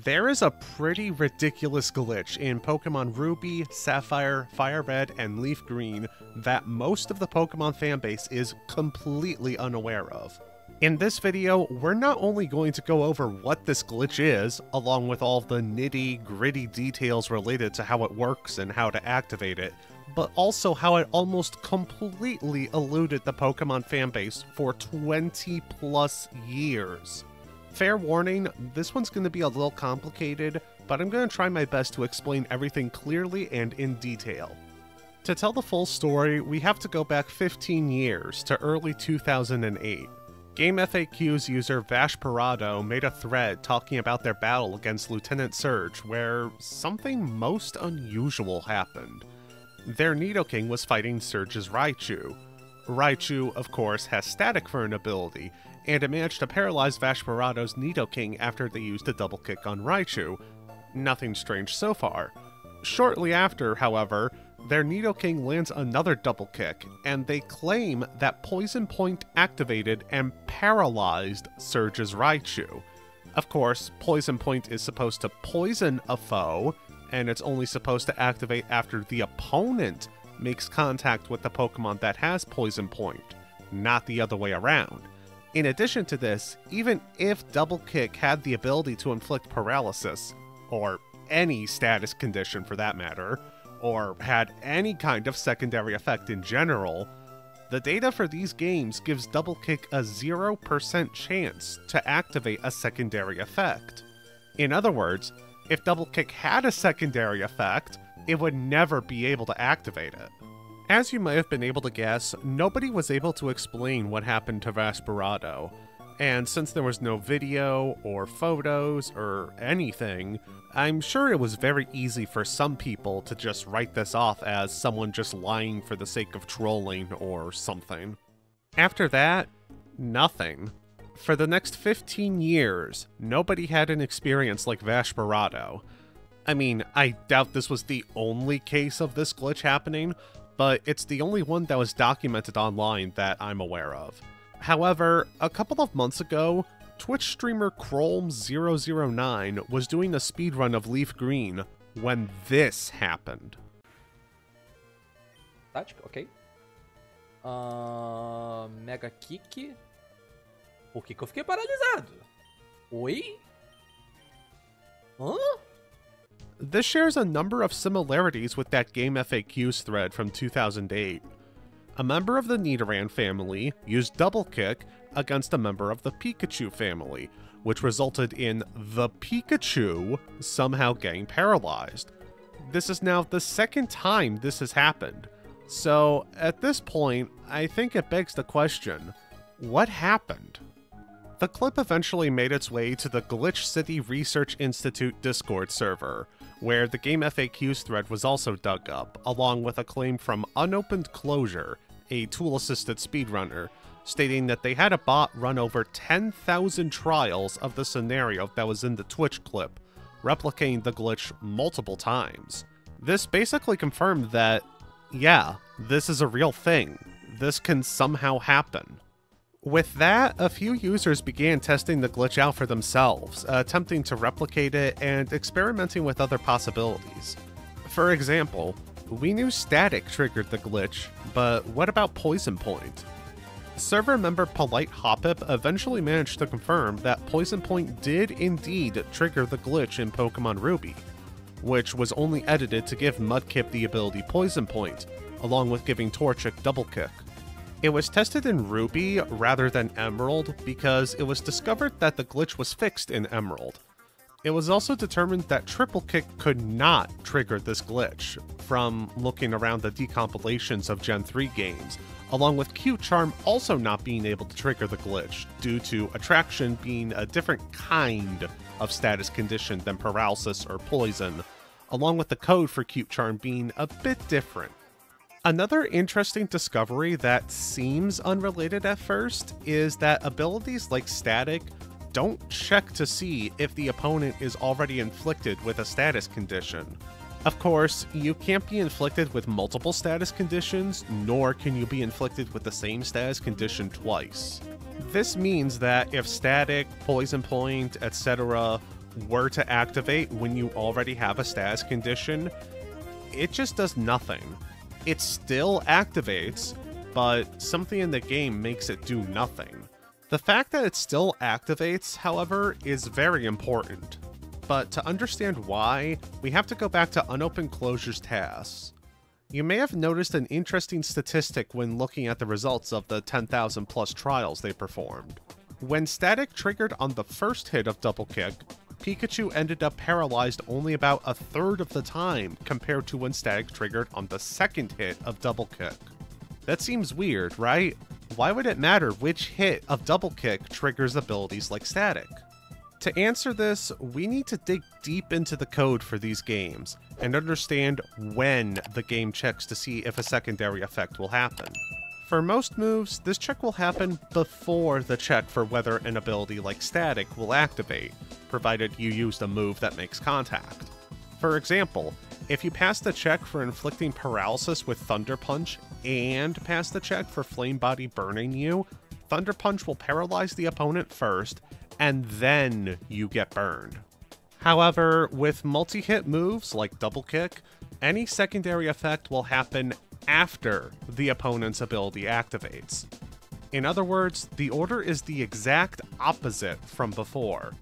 There is a pretty ridiculous glitch in Pokemon Ruby, Sapphire, Fire Red, and Leaf Green that most of the Pokemon fanbase is completely unaware of. In this video, we're not only going to go over what this glitch is, along with all the nitty-gritty details related to how it works and how to activate it, but also how it almost completely eluded the Pokemon fanbase for 20 plus years. Fair warning, this one's going to be a little complicated, but I'm going to try my best to explain everything clearly and in detail. To tell the full story, we have to go back 15 years to early 2008. GameFAQ's user Vashparado made a thread talking about their battle against Lieutenant Surge, where something most unusual happened. Their Nidoking was fighting Surge's Raichu. Raichu, of course, has Static Fern ability, and it managed to paralyze Vashparado's Nidoking after they used a double kick on Raichu. Nothing strange so far. Shortly after, however, their Nidoking lands another double kick, and they claim that Poison Point activated and paralyzed Surge's Raichu. Of course, Poison Point is supposed to poison a foe, and it's only supposed to activate after the opponent makes contact with the Pokemon that has Poison Point, not the other way around. In addition to this, even if Double Kick had the ability to inflict paralysis, or any status condition for that matter, or had any kind of secondary effect in general, the data for these games gives Double Kick a 0% chance to activate a secondary effect. In other words, if Double Kick had a secondary effect, it would never be able to activate it. As you might have been able to guess, nobody was able to explain what happened to Vashparado, and since there was no video or photos or anything, I'm sure it was very easy for some people to just write this off as someone just lying for the sake of trolling or something. After that, nothing. For the next 15 years, nobody had an experience like Vashparado. I mean, I doubt this was the only case of this glitch happening, but it's the only one that was documented online that I'm aware of. However, a couple of months ago, Twitch streamer Krolm009 was doing a speedrun of Leaf Green when this happened. Tática, ok. Mega Kick. Por que eu fiquei paralisado? Oi? Hã? This shares a number of similarities with that GameFAQs thread from 2008. A member of the Nidoran family used Double Kick against a member of the Pikachu family, which resulted in the Pikachu somehow getting paralyzed. This is now the second time this has happened. So, at this point, I think it begs the question, what happened? The clip eventually made its way to the Glitch City Research Institute Discord server, where the GameFAQs thread was also dug up, along with a claim from Unopened Closure, a tool-assisted speedrunner, stating that they had a bot run over 10,000 trials of the scenario that was in the Twitch clip, replicating the glitch multiple times. This basically confirmed that, yeah, this is a real thing. This can somehow happen. With that, a few users began testing the glitch out for themselves, attempting to replicate it and experimenting with other possibilities. For example, we knew Static triggered the glitch, but what about Poison Point? Server member Polite Hoppip eventually managed to confirm that Poison Point did indeed trigger the glitch in Pokemon Ruby, which was only edited to give Mudkip the ability Poison Point, along with giving Torchic Double Kick. It was tested in Ruby rather than Emerald because it was discovered that the glitch was fixed in Emerald. It was also determined that Triple Kick could not trigger this glitch, from looking around the decompilations of Gen 3 games, along with Cute Charm also not being able to trigger the glitch, due to Attraction being a different kind of status condition than Paralysis or Poison, along with the code for Cute Charm being a bit different. Another interesting discovery that seems unrelated at first is that abilities like Static don't check to see if the opponent is already inflicted with a status condition. Of course, you can't be inflicted with multiple status conditions, nor can you be inflicted with the same status condition twice. This means that if Static, Poison Point, etc. were to activate when you already have a status condition, it just does nothing. It still activates, but something in the game makes it do nothing. The fact that it still activates, however, is very important. But to understand why, we have to go back to unopened closures tasks. You may have noticed an interesting statistic when looking at the results of the 10,000 plus trials they performed. When static triggered on the first hit of Double Kick, Pikachu ended up paralyzed only about a third of the time compared to when static triggered on the second hit of Double Kick. That seems weird, right? Why would it matter which hit of Double Kick triggers abilities like static? To answer this, we need to dig deep into the code for these games and understand when the game checks to see if a secondary effect will happen. For most moves, this check will happen before the check for whether an ability like static will activate, provided you used a move that makes contact. For example, if you pass the check for inflicting paralysis with Thunder Punch and pass the check for Flame Body burning you, Thunder Punch will paralyze the opponent first, and then you get burned. However, with multi-hit moves like Double Kick, any secondary effect will happen after the opponent's ability activates. In other words, the order is the exact opposite from before,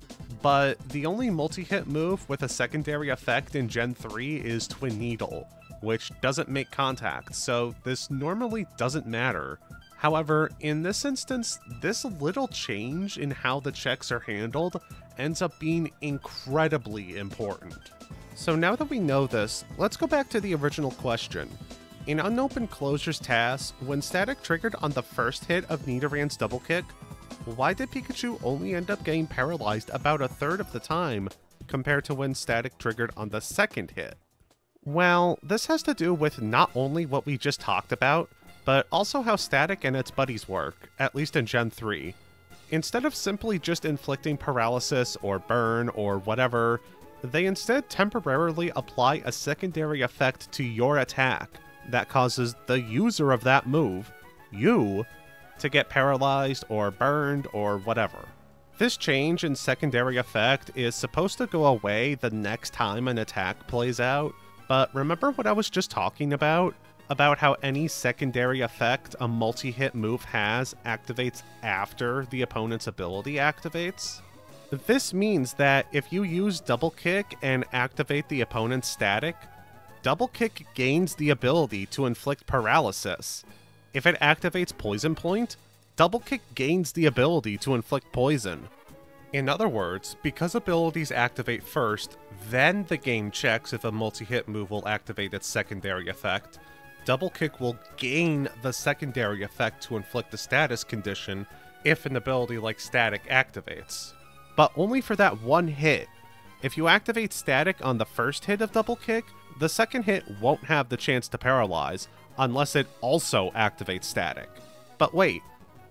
but the only multi-hit move with a secondary effect in Gen 3 is Twin Needle, which doesn't make contact, so this normally doesn't matter. However, in this instance, this little change in how the checks are handled ends up being incredibly important. So now that we know this, let's go back to the original question. In unopened closures tasks, when static triggered on the first hit of Nidorann's Double Kick, why did Pikachu only end up getting paralyzed about a third of the time compared to when static triggered on the second hit? Well, this has to do with not only what we just talked about, but also how static and its buddies work, at least in Gen 3. Instead of simply just inflicting paralysis or burn or whatever, they instead temporarily apply a secondary effect to your attack that causes the user of that move, you, to get paralyzed or burned or whatever. This change in secondary effect is supposed to go away the next time an attack plays out, but remember what I was just talking about? About how any secondary effect a multi-hit move has activates after the opponent's ability activates? This means that if you use Double Kick and activate the opponent's static, Double Kick gains the ability to inflict paralysis. If it activates Poison Point, Double Kick gains the ability to inflict poison. In other words, because abilities activate first, then the game checks if a multi-hit move will activate its secondary effect, Double Kick will gain the secondary effect to inflict a status condition if an ability like static activates. But only for that one hit. If you activate static on the first hit of Double Kick, the second hit won't have the chance to paralyze, unless it also activates static. But wait,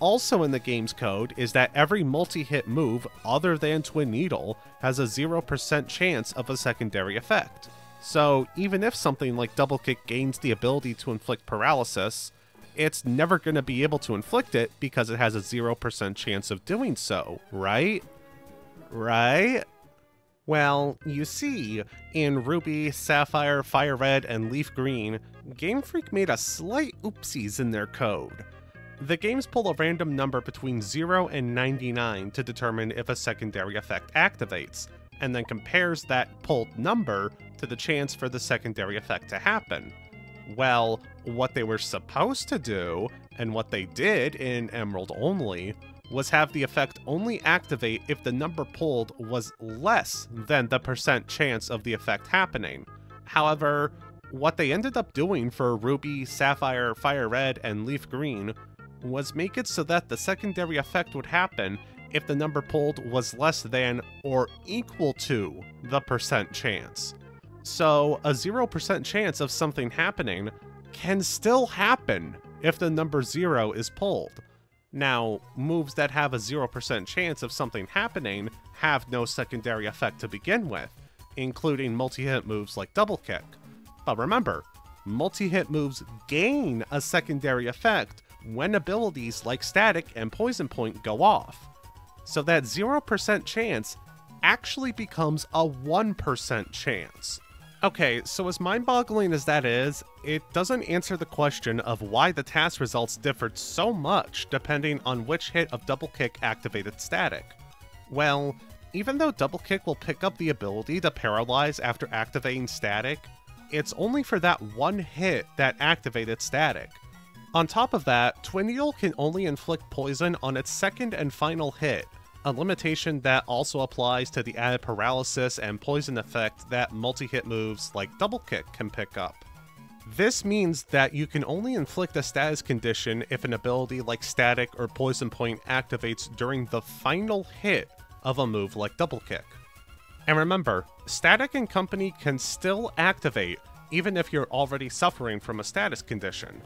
also in the game's code is that every multi-hit move other than Twin Needle has a 0% chance of a secondary effect. So even if something like Double Kick gains the ability to inflict paralysis, it's never going to be able to inflict it because it has a 0% chance of doing so, right? Right? Well, you see, in Ruby, Sapphire, Fire Red, and Leaf Green, Game Freak made a slight oopsies in their code. The games pull a random number between 0 and 99 to determine if a secondary effect activates, and then compares that pulled number to the chance for the secondary effect to happen. Well, what they were supposed to do, and what they did in Emerald only, was have the effect only activate if the number pulled was less than the % chance of the effect happening. However, what they ended up doing for Ruby, Sapphire, Fire Red, and Leaf Green was make it so that the secondary effect would happen if the number pulled was less than or equal to the % chance. So a 0% chance of something happening can still happen if the number 0 is pulled. Now, moves that have a 0% chance of something happening have no secondary effect to begin with, including multi-hit moves like Double Kick. But remember, multi-hit moves gain a secondary effect when abilities like Static and Poison Point go off. So that 0% chance actually becomes a 1% chance. Okay, so as mind-boggling as that is, it doesn't answer the question of why the task results differed so much depending on which hit of Double Kick activated Static. Well, even though Double Kick will pick up the ability to paralyze after activating Static, it's only for that one hit that activated Static. On top of that, Twin Needle can only inflict poison on its second and final hit, a limitation that also applies to the added paralysis and poison effect that multi-hit moves like Double Kick can pick up. This means that you can only inflict a status condition if an ability like Static or Poison Point activates during the final hit of a move like Double Kick. And remember, Static and company can still activate even if you're already suffering from a status condition.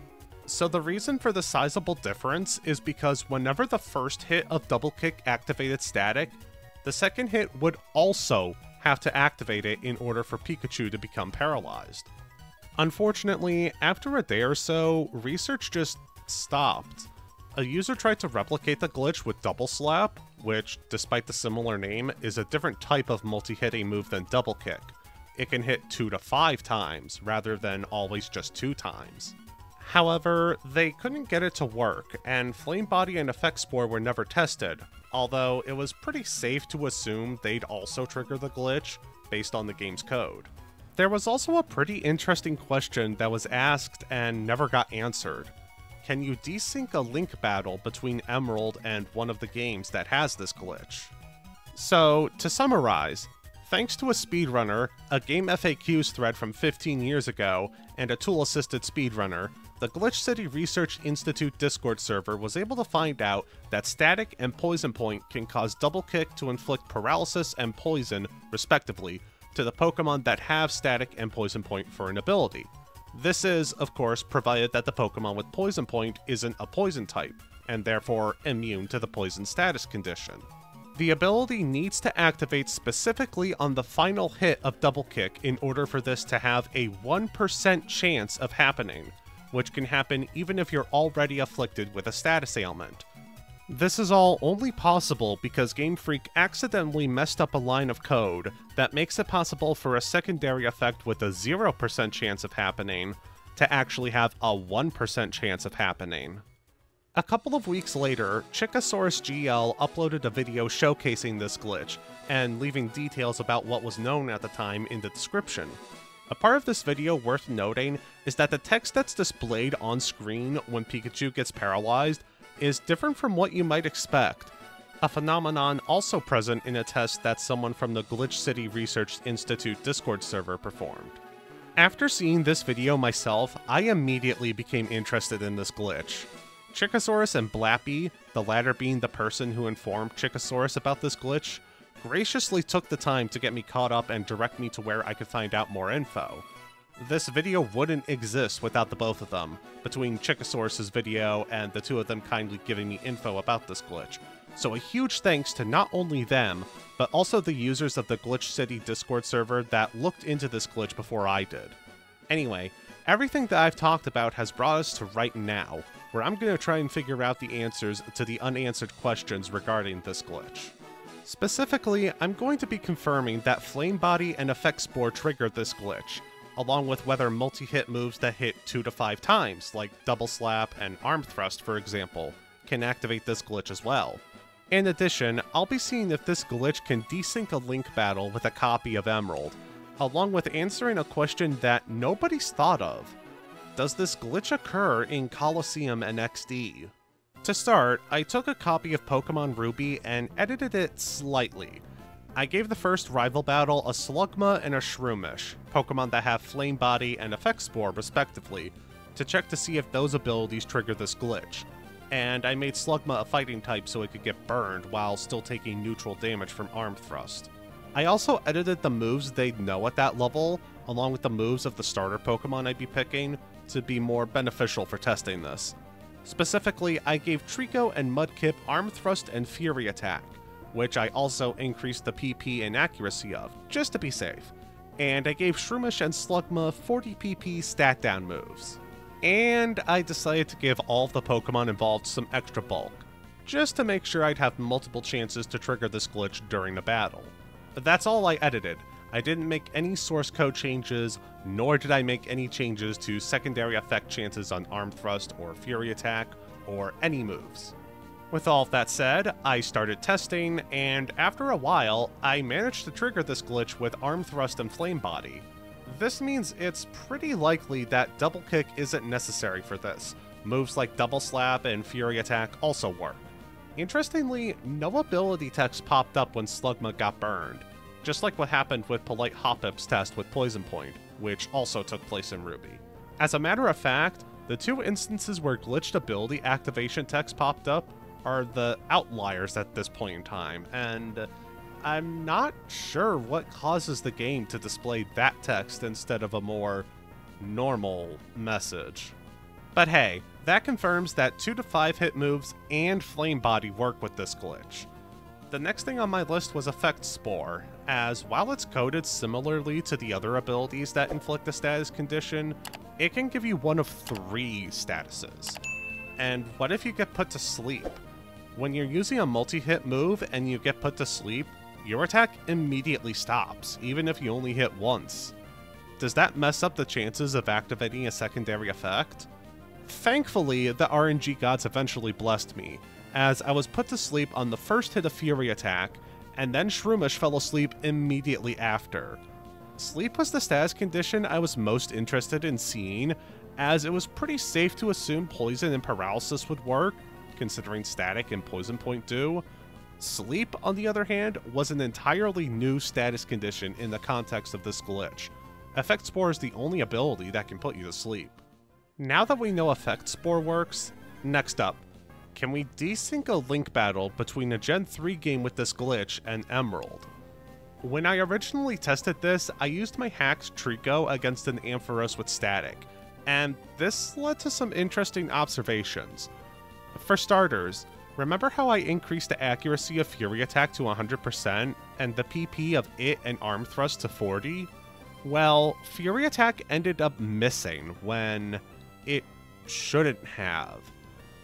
So the reason for the sizable difference is because whenever the first hit of Double Kick activated Static, the second hit would also have to activate it in order for Pikachu to become paralyzed. Unfortunately, after a day or so, research just stopped. A user tried to replicate the glitch with Double Slap, which, despite the similar name, is a different type of multi-hitting move than Double Kick. It can hit 2 to 5 times, rather than always just 2 times. However, they couldn't get it to work, and Flame Body and Effect Spore were never tested, although it was pretty safe to assume they'd also trigger the glitch, based on the game's code. There was also a pretty interesting question that was asked and never got answered. Can you desync a link battle between Emerald and one of the games that has this glitch? So, to summarize, thanks to a speedrunner, a Game FAQs thread from 15 years ago, and a tool-assisted speedrunner, the Glitch City Research Institute Discord server was able to find out that Static and Poison Point can cause Double Kick to inflict paralysis and poison, respectively, to the Pokemon that have Static and Poison Point for an ability. This is, of course, provided that the Pokemon with Poison Point isn't a poison type, and therefore immune to the poison status condition. The ability needs to activate specifically on the final hit of Double Kick in order for this to have a 1% chance of happening, which can happen even if you're already afflicted with a status ailment. This is all only possible because Game Freak accidentally messed up a line of code that makes it possible for a secondary effect with a 0% chance of happening to actually have a 1% chance of happening. A couple of weeks later, Chickasaurus GL uploaded a video showcasing this glitch, and leaving details about what was known at the time in the description. A part of this video worth noting is that the text that's displayed on screen when Pikachu gets paralyzed is different from what you might expect, a phenomenon also present in a test that someone from the Glitch City Research Institute Discord server performed. After seeing this video myself, I immediately became interested in this glitch. Chickasaurus and Blappy, the latter being the person who informed Chickasaurus about this glitch, graciously took the time to get me caught up and direct me to where I could find out more info. This video wouldn't exist without the both of them, between Chickasaurus' video and the two of them kindly giving me info about this glitch. So a huge thanks to not only them, but also the users of the Glitch City Discord server that looked into this glitch before I did. Anyway, everything that I've talked about has brought us to right now, where I'm going to try and figure out the answers to the unanswered questions regarding this glitch. Specifically, I'm going to be confirming that Flame Body and Effect Spore triggered this glitch, along with whether multi-hit moves that hit 2 to 5 times, like Double Slap and Arm Thrust for example, can activate this glitch as well. In addition, I'll be seeing if this glitch can desync a link battle with a copy of Emerald, along with answering a question that nobody's thought of. Does this glitch occur in Colosseum and XD? To start, I took a copy of Pokemon Ruby and edited it slightly. I gave the first rival battle a Slugma and a Shroomish, Pokemon that have Flame Body and Effect Spore respectively, to check to see if those abilities trigger this glitch. And I made Slugma a fighting type so it could get burned while still taking neutral damage from Arm Thrust. I also edited the moves they'd know at that level, along with the moves of the starter Pokemon I'd be picking, to be more beneficial for testing this. Specifically, I gave Trico and Mudkip Arm Thrust and Fury Attack, which I also increased the PP and accuracy of, just to be safe. And I gave Shroomish and Slugma 40 PP stat down moves. And I decided to give all of the Pokemon involved some extra bulk, just to make sure I'd have multiple chances to trigger this glitch during the battle. That's all I edited. I didn't make any source code changes, nor did I make any changes to secondary effect chances on Arm Thrust or Fury Attack, or any moves. With all of that said, I started testing, and after a while, I managed to trigger this glitch with Arm Thrust and Flame Body. This means it's pretty likely that Double Kick isn't necessary for this. Moves like Double Slap and Fury Attack also work. Interestingly, no ability text popped up when Slugma got burned, just like what happened with Polite Hoppip's test with Poison Point, which also took place in Ruby. As a matter of fact, the two instances where glitched ability activation text popped up are the outliers at this point in time, and I'm not sure what causes the game to display that text instead of a more normal message. But hey, that confirms that 2 to 5 hit moves and Flame Body work with this glitch. The next thing on my list was Effect Spore, as while it's coded similarly to the other abilities that inflict a status condition, it can give you one of 3 statuses. And what if you get put to sleep? When you're using a multi-hit move and you get put to sleep, your attack immediately stops, even if you only hit once. Does that mess up the chances of activating a secondary effect? Thankfully, the RNG gods eventually blessed me, as I was put to sleep on the first hit of Fury Attack, and then Shroomish fell asleep immediately after. Sleep was the status condition I was most interested in seeing, as it was pretty safe to assume Poison and Paralysis would work, considering Static and Poison Point do. Sleep, on the other hand, was an entirely new status condition in the context of this glitch. Effect Spore is the only ability that can put you to sleep. Now that we know Effect Spore works, next up, can we desync a Link battle between a Gen 3 game with this glitch and Emerald? When I originally tested this, I used my hacked Trico against an Ampharos with Static, and this led to some interesting observations. For starters, remember how I increased the accuracy of Fury Attack to 100% and the PP of it and Arm Thrust to 40? Well, Fury Attack ended up missing when it shouldn't have.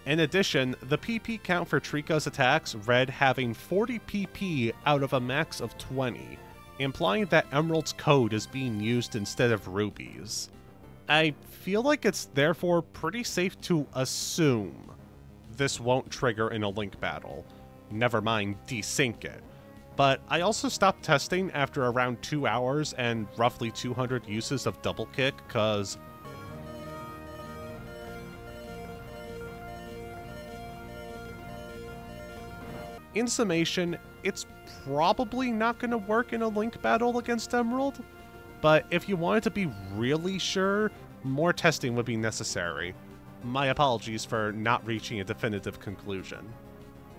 In addition, the PP count for Trico's attacks read having 40 PP out of a max of 20, implying that Emerald's code is being used instead of Ruby's. I feel like it's therefore pretty safe to assume this won't trigger in a Link battle, never mind desync it. But I also stopped testing after around 2 hours and roughly 200 uses of Double Kick, cause in summation, it's probably not going to work in a Link battle against Emerald, but if you wanted to be really sure, more testing would be necessary. My apologies for not reaching a definitive conclusion.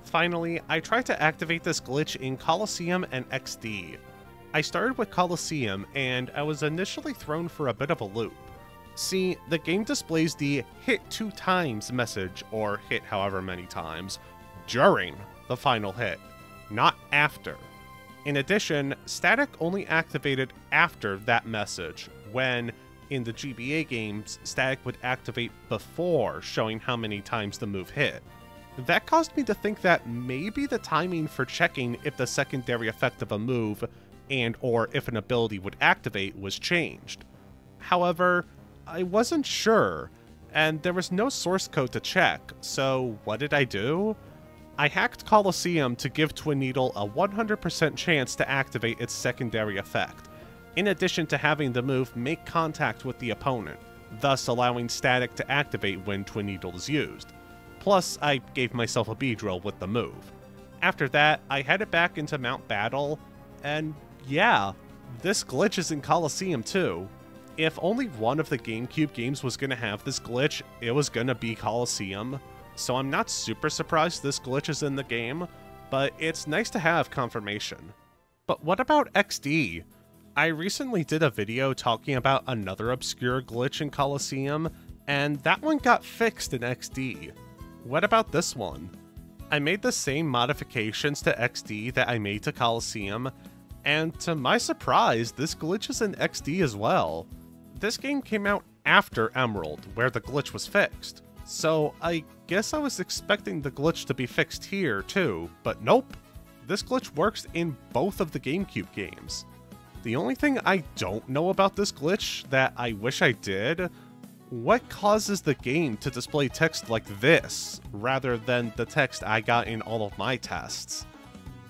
Finally, I tried to activate this glitch in Colosseum and XD. I started with Colosseum, and I was initially thrown for a bit of a loop. See, the game displays the hit 2 times message, or hit however many times, during the final hit, not after. In addition, Static only activated after that message, when in the GBA games, Static would activate before showing how many times the move hit. That caused me to think that maybe the timing for checking if the secondary effect of a move and or if an ability would activate was changed. However, I wasn't sure, and there was no source code to check, so what did I do? I hacked Colosseum to give Twin Needle a 100% chance to activate its secondary effect, in addition to having the move make contact with the opponent, thus allowing Static to activate when Twin Needle is used. Plus, I gave myself a Beedrill with the move. After that, I headed back into Mount Battle, and yeah, this glitch is in Colosseum too. If only one of the GameCube games was gonna have this glitch, it was gonna be Colosseum. So I'm not super surprised this glitch is in the game, but it's nice to have confirmation. But what about XD? I recently did a video talking about another obscure glitch in Colosseum, and that one got fixed in XD. What about this one? I made the same modifications to XD that I made to Colosseum, and to my surprise, this glitch is in XD as well. This game came out after Emerald, where the glitch was fixed. So I guess I was expecting the glitch to be fixed here too, but nope. this glitch works in both of the GameCube games. The only thing I don't know about this glitch that I wish I did, what causes the game to display text like this, rather than the text I got in all of my tests?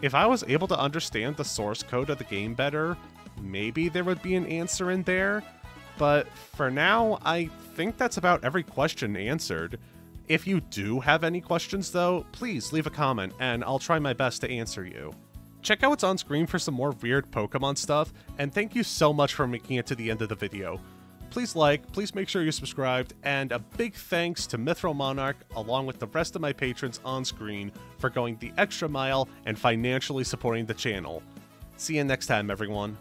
If I was able to understand the source code of the game better, maybe there would be an answer in there, but for now, I think that's about every question answered. If you do have any questions though, please leave a comment and I'll try my best to answer you. Check out what's on screen for some more weird Pokemon stuff, and thank you so much for making it to the end of the video. Please like, please make sure you're subscribed, and a big thanks to Mithril Monarch along with the rest of my patrons on screen for going the extra mile and financially supporting the channel. See you next time, everyone.